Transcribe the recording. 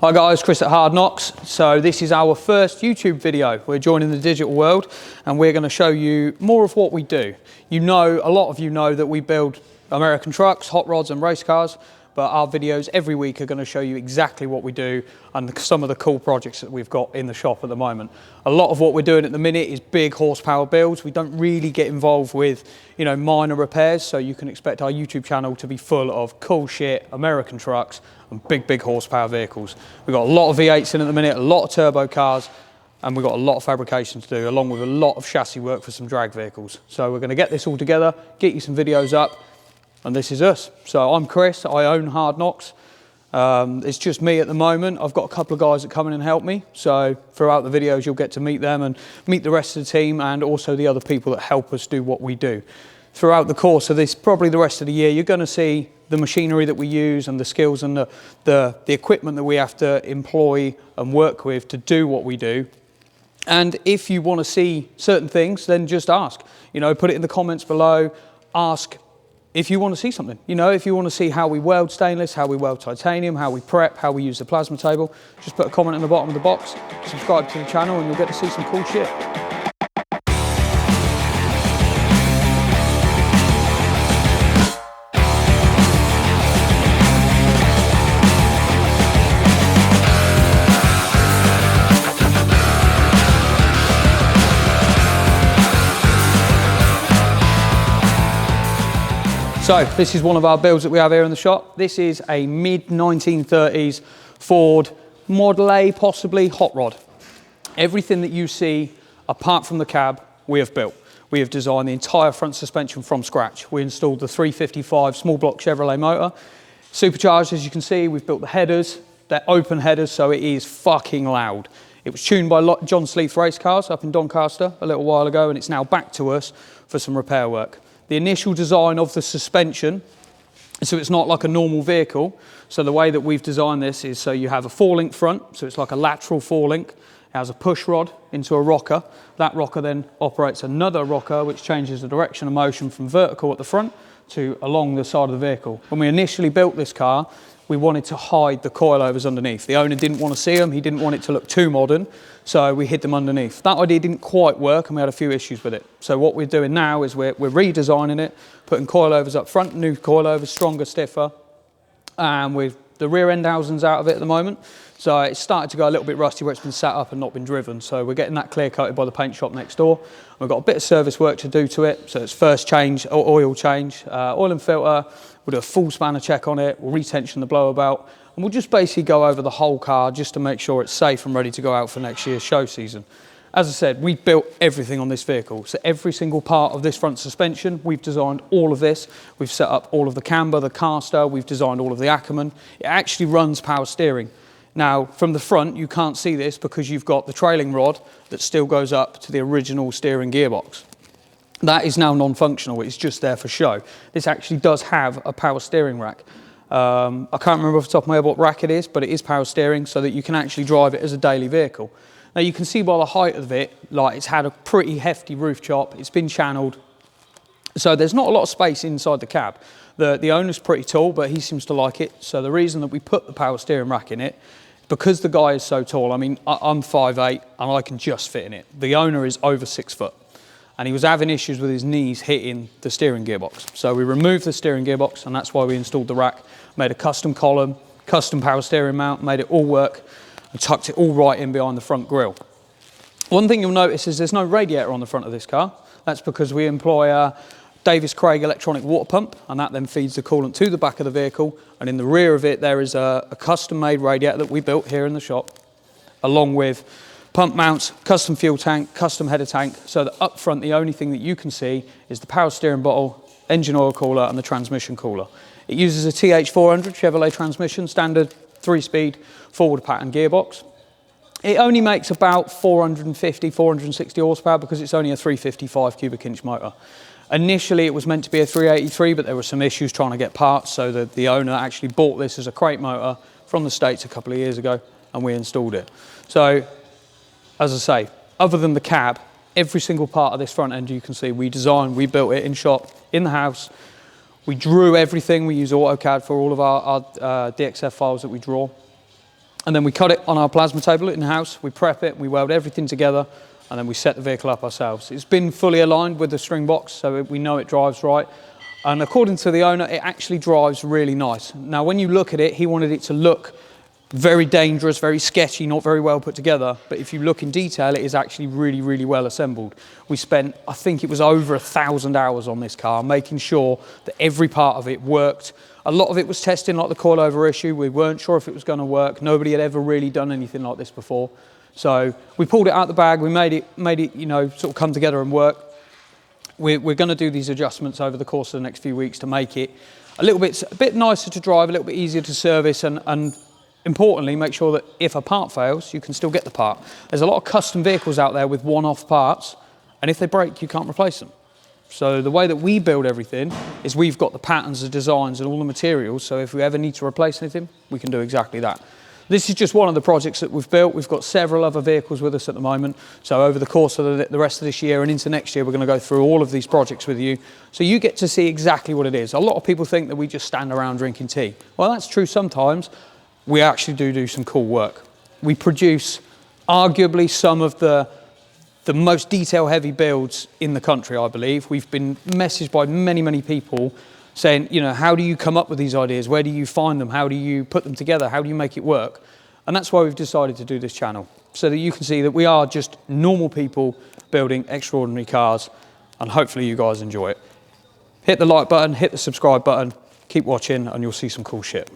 Hi guys, Chris at Hardknocks. So this is our first YouTube video. We're joining the digital world and we're going to show you more of what we do. You know, a lot of you know that we build American trucks, hot rods and race cars, but our videos every week are going to show you exactly what we do and some of the cool projects that we've got in the shop at the moment. A lot of what we're doing at the minute is big horsepower builds. We don't really get involved with, you know, minor repairs, so you can expect our YouTube channel to be full of cool shit, American trucks and big horsepower vehicles. We've got a lot of V8s in at the minute, a lot of turbo cars, and we've got a lot of fabrication to do, along with a lot of chassis work for some drag vehicles. So we're going to get this all together, get you some videos up, and this is us. So I'm Chris, I own Hardknocks. It's just me at the moment. I've got a couple of guys that come in and help me. So throughout the videos, you'll get to meet them and meet the rest of the team and also the other people that help us do what we do. Throughout the course of this, probably the rest of the year, you're going to see the machinery that we use and the skills and the equipment that we have to employ and work with to do what we do. And if you want to see certain things, then just ask. You know, put it in the comments below, ask if you want to see something. You know, if you want to see how we weld stainless, how we weld titanium, how we prep, how we use the plasma table, just put a comment in the bottom of the box, subscribe to the channel and you'll get to see some cool shit. So this is one of our builds that we have here in the shop. This is a mid-1930s Ford Model A, possibly, hot rod. Everything that you see, apart from the cab, we have built. We have designed the entire front suspension from scratch. We installed the 355 small block Chevrolet motor. Supercharged, as you can see, we've built the headers. They're open headers, so it is fucking loud. It was tuned by John Sleeth Race Cars up in Doncaster a little while ago, and it's now back to us for some repair work. The initial design of the suspension, so it's not like a normal vehicle. So the way that we've designed this is so you have a 4-link front, so it's like a lateral 4-link. It has a push rod into a rocker. That rocker then operates another rocker which changes the direction of motion from vertical at the front to along the side of the vehicle. When we initially built this car, we wanted to hide the coilovers underneath. The owner didn't want to see them, he didn't want it to look too modern, so we hid them underneath. That idea didn't quite work and we had a few issues with it. So what we're doing now is we're redesigning it, putting coilovers up front, new coilovers, stronger, stiffer, and with the rear end housings out of it at the moment. So it's started to go a little bit rusty where it's been sat up and not been driven. So we're getting that clear coated by the paint shop next door. We've got a bit of service work to do to it. So it's first change, oil change, oil and filter. We'll do a full spanner check on it. We'll retension the blower belt. And we'll just basically go over the whole car just to make sure it's safe and ready to go out for next year's show season. As I said, we built everything on this vehicle. So every single part of this front suspension, we've designed all of this. We've set up all of the camber, the caster. We've designed all of the Ackerman. It actually runs power steering. Now, from the front, you can't see this because you've got the trailing rod that still goes up to the original steering gearbox. That is now non-functional, it's just there for show. This actually does have a power steering rack. I can't remember off the top of my head what rack it is, but it is power steering so that you can actually drive it as a daily vehicle. Now you can see by the height of it, like it's had a pretty hefty roof chop, it's been channeled. So there's not a lot of space inside the cab. The owner's pretty tall, but he seems to like it. So the reason that we put the power steering rack in it, because the guy is so tall, I mean, I'm 5'8", and I can just fit in it. The owner is over 6 foot, and he was having issues with his knees hitting the steering gearbox. So we removed the steering gearbox, and that's why we installed the rack, made a custom column, custom power steering mount, made it all work, and tucked it all right in behind the front grille. One thing you'll notice is there's no radiator on the front of this car. That's because we employ a Davis Craig electronic water pump, and that then feeds the coolant to the back of the vehicle, and in the rear of it there is a custom made radiator that we built here in the shop, along with pump mounts, custom fuel tank, custom header tank, so that up front the only thing that you can see is the power steering bottle, engine oil cooler and the transmission cooler. It uses a TH400 Chevrolet transmission, standard 3-speed forward pattern gearbox. It only makes about 450, 460 horsepower because it's only a 355 cubic inch motor. Initially it was meant to be a 383, but there were some issues trying to get parts, so the owner actually bought this as a crate motor from the States a couple of years ago and we installed it. So, as I say, other than the cab, every single part of this front end you can see we designed, we built it in shop, in the house. We drew everything. We use AutoCAD for all of our DXF files that we draw. And then we cut it on our plasma table in-house, we prep it, we weld everything together, and then we set the vehicle up ourselves. It's been fully aligned with the string box, so we know it drives right. And according to the owner, it actually drives really nice. Now, when you look at it, he wanted it to look very dangerous, very sketchy, not very well put together. But if you look in detail, it is actually really, really well assembled. We spent, I think it was over 1,000 hours on this car, making sure that every part of it worked. A lot of it was testing, like the coilover issue. We weren't sure if it was going to work. Nobody had ever really done anything like this before. So we pulled it out the bag. We made it, you know, sort of come together and work. We're going to do these adjustments over the course of the next few weeks to make it a bit nicer to drive, a little bit easier to service, and importantly, make sure that if a part fails, you can still get the part. There's a lot of custom vehicles out there with one-off parts, and if they break, you can't replace them. So the way that we build everything is we've got the patterns, the designs, and all the materials, so if we ever need to replace anything, we can do exactly that. This is just one of the projects that we've built. We've got several other vehicles with us at the moment. So over the course of the rest of this year and into next year, we're going to go through all of these projects with you. So you get to see exactly what it is. A lot of people think that we just stand around drinking tea. Well, that's true sometimes. We actually do some cool work. We produce arguably some of the most detail-heavy builds in the country, I believe. We've been messaged by many, many people saying, you know, how do you come up with these ideas? Where do you find them? How do you put them together? How do you make it work? And that's why we've decided to do this channel, so that you can see that we are just normal people building extraordinary cars, and hopefully you guys enjoy it. Hit the like button, hit the subscribe button, keep watching, and you'll see some cool shit.